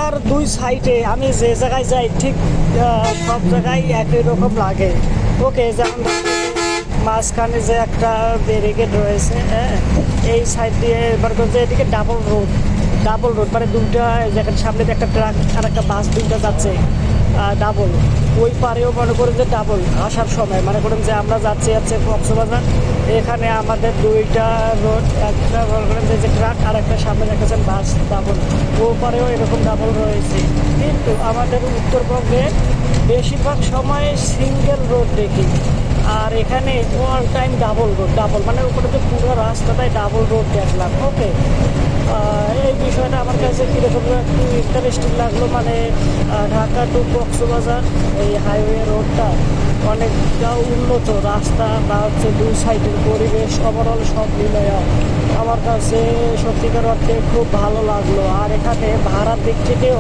ঢাকার দুই সাইডে আমি যে জায়গায় যাই ঠিক সব জায়গায় একই রকম লাগে। ওকে, যেমন মাঝখানে যে একটা ব্যারিকেড রয়েছে, হ্যাঁ, এই সাইড দিয়ে এবার করছে এদিকে ডাবল রোড মানে দুইটা যেখানে সামনে দিয়ে একটা ট্রাক আর একটা বাস দুইটা যাচ্ছে ডাবল। ওই পারেও মনে করেন যে ডাবল আসার সময় মনে করেন যে আমরা যাচ্ছি কক্সবাজার, এখানে আমাদের দুইটা রোড, একটা মনে করেন যে ট্রাক আর একটা সামনে রেখেছেন বাস ডাবল। ও পারেও এরকম ডাবল রয়েছে। কিন্তু আমাদের উত্তরবঙ্গে বেশিরভাগ সময় সিঙ্গেল রোড দেখি, আর এখানে অল টাইম ডাবল মানে উপরে তো পুরো রাস্তাটাই ডাবল রোড দেখলাম। ওকে, এই বিষয়টা আমার কাছে কীরকম একটু ইন্টারেস্টিং লাগলো। মানে ঢাকা টু কক্সবাজার এই হাইওয়ে রোডটা অনেকটা উন্নত রাস্তা বা হচ্ছে দুই সাইডের পরিবেশ ওভারঅল সব মিলে আমার কাছে সত্যিকার অর্থে খুব ভালো লাগলো। আর এখানে ভাড়ার দিক থেকেও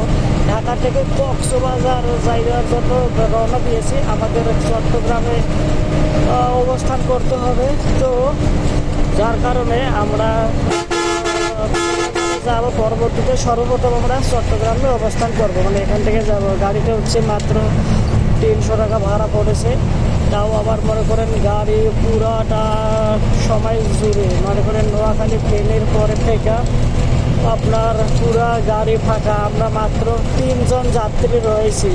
ঢাকা থেকে কক্সবাজার জায়গার জন্য রওনা দিয়েছি, আমাদের চট্টগ্রামে অবস্থান করতে হবে। তো যার কারণে আমরা যাবো পরবর্তীতে, সর্বপ্রথম আমরা চট্টগ্রামে অবস্থান করব, মানে এখান থেকে যাব। গাড়িটা হচ্ছে মাত্র 300 টাকা ভাড়া পড়েছে, তাও আবার মনে করেন গাড়ি পুরাটা সময় জুড়ে মনে করেন নোয়াখালী ট্রেনের পরে থেকে আপনার পুরা গাড়ি ফাঁকা। আমরা মাত্র 3 জন যাত্রী রয়েছি,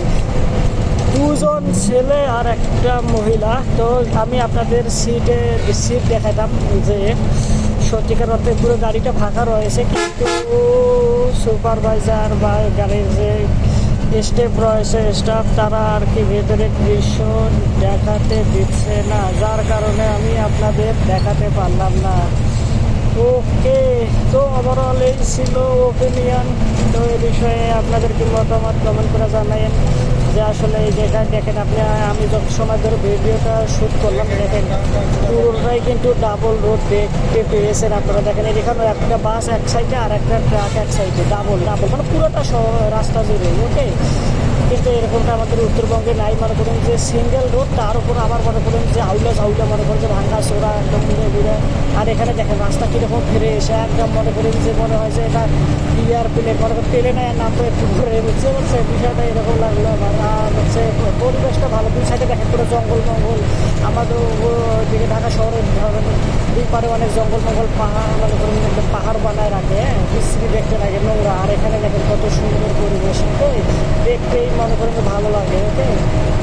2 জন ছেলে আর একটা মহিলা। তো আমি আপনাদের সিট দেখাতাম যে সত্যিকার অর্থে পুরো গাড়িটা ফাঁকা রয়েছে, কিন্তু সুপারভাইজার বা গাড়ির যে স্টাফ রয়েছে তারা আর কি ভেতরের দৃশ্য দেখাতে দিচ্ছে না, যার কারণে আমি আপনাদের দেখাতে পারলাম না। ওকে, তো ওভারঅল এই ছিল ওপিনিয়ন। তো এই বিষয়ে আপনাদের কি মতামত কমেন্ট করে জানাইন যে আসলে এই জায়গায় দেখেন আপনি, আমি যত সময় ধরে ভিডিওটা শ্যুট করলাম দেখেন পুরোটাই কিন্তু ডাবল রোড দেখতে পেয়েছেন আপনারা। দেখেন এখানে একটা বাস এক সাইডে আর একটা ট্রাক এক সাইডে, ডাবল মানে পুরোটা রাস্তা জুড়ে। ওকে, কিন্তু এরকমটা আমাদের উত্তরবঙ্গে নাই। মনে করেন যে সিঙ্গেল রোড, তার উপর আবার মনে করেন যে ঝাউলা মনে করেন যে ভাঙ্গা চোরা একদম ঘুরে। আর এখানে দেখেন রাস্তা কীরকম ফিরে এসে একদম মনে করেন যে মনে হয় যে এটা ইয়ার প্লেন, মনে করেন প্লেনে নাম তো একটু ঘুরে বুঝতে পারছে বিষয়টা এরকম লাগলো আমার। আর হচ্ছে পরিবেশটা ভালো, দুই সাইডে দেখেন পুরো জঙ্গল আমাদের দিকে ঢাকা শহরে ধরেন দুই পারে অনেক জঙ্গল পাহাড়, মনে করেন একদম পাহাড় বানায় রাখে, হ্যাঁ, বিশ্রী দেখতে লাগে নোংরা। আর এখানে দেখেন কত সুন্দর পরিবেশ, দেখতেই মনে করেন ভালো লাগে। ওকে,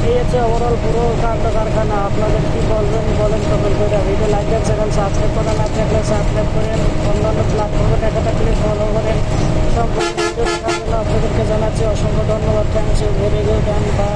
এই হচ্ছে ওভারঅল পুরো কাণ্ড কারখানা। আপনাদের কি বলবেন বলেন কমেন্ট করে। ভিডিও লাইক দেন, চ্যানেল সাবস্ক্রাইব করা না থাকলে সাবস্ক্রাইব করেন, অন্যান্য প্ল্যাটফর্মে টাকা থাকলে ফলো করেন। সম্পূর্ণ ভিডিও দেখার জন্য আপনাদেরকে জানাচ্ছি অসংখ্য ধন্যবাদ। Thanks you, very good and by.